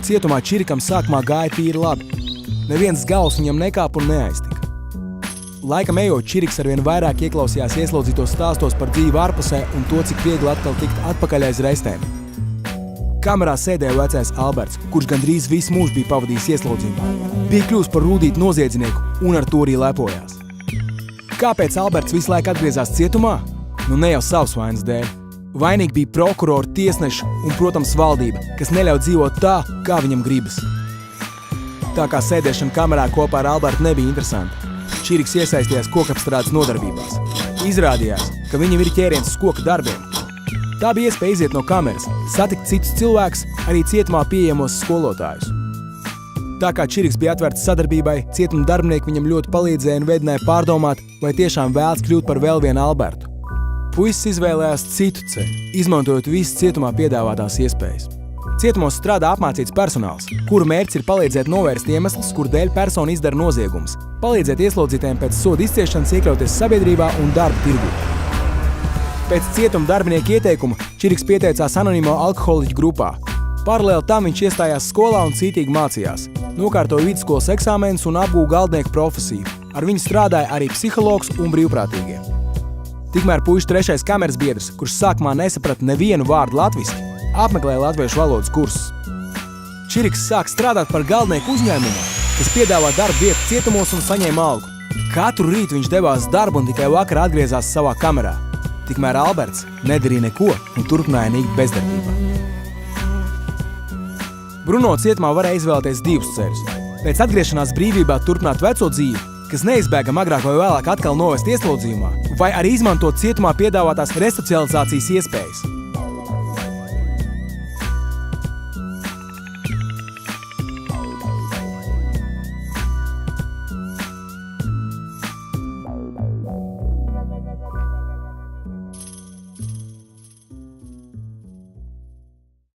Cietumā Čirikam sākumā gāja tīri labi. Neviens gals viņam nekāp un neaiztika. Laikam ejot, Čiriks arvien vairāk ieklausījās ieslodzītos stāstos par dzīvi ārpusē un to, cik viegli atkal tikt atpakaļ aiz reistēm. Kamerā sēdēja vecais Alberts, kurš gandrīz visu mūžu bija pavadījis ieslodzījumā. Bija kļuvis par rūdītu noziedznieku un ar to arī lepojās. Kāpēc Alberts visu laiku atgriezās cietumā? Nu ne jau savas vainas dēļ. Vainīgi bija prokurori, tiesneši un, protams, valdība, kas neļauj dzīvot tā, kā viņam gribas. Tā kā sēdēšana kamerā kopā ar Albertu nebija interesanti, Čiriks iesaistījās kokapstrādes nodarbībās. Izrādījās, ka viņam ir ķēriens uz koka darbiem. Tā bija iespēja iziet no kameras, satikt citus cilvēkus, arī cietumā pieejamos skolotājus. Tā kā Čiriks bija atvērts sadarbībai, cietuma darbinieki viņam ļoti palīdzēja un vedināja pārdomāt, vai tiešām vēlas kļūt par vēl vienu Albertu. Puisis izvēlējās citu ceļu, izmantojot visas cietumā piedāvātās iespējas. Cietumos strādā apmācīts personāls, kuru mērķis ir palīdzēt novērst iemeslus, kur dēļ persona izdara noziegumus, palīdzēt ieslodzītiem pēc soda izciešanas iekļauties sabiedrībā un darba tirgū. Pēc cietuma darbinieku ieteikuma Čiriks pieteicās anonimo alkoholiķu grupā. Paralēli tam viņš iestājās skolā un cītīgi mācījās. Nokārtoja vidusskolas eksāmenus un apgūva galdnieku profesiju. Ar viņu strādāja arī psihologs un brīvprātīgie. Tikmēr puiša trešais kameras biedrs, kurš sākumā nesaprata nevienu vārdu latviski, apmeklēja latviešu valodas kursus. Čiriks sāk strādāt par galdnieku uzņēmumā, kas piedāvā darba vietu cietumos un saņēma algu. Katru rītu viņš devās darbu un tikai vakarā atgriezās savā kamerā. Tikmēr Alberts nedarīja neko un turpināja nīkt bezdarbībā. Bruno cietumā varēja izvēlēties divus ceļus. Pēc atgriešanās brīvībā turpināt veco dzīvi, kas neizbēgam agrāk vai vēlāk atkal novest ieslodzījumā, vai arī izmantot cietumā piedāvātās resocializācijas iespējas.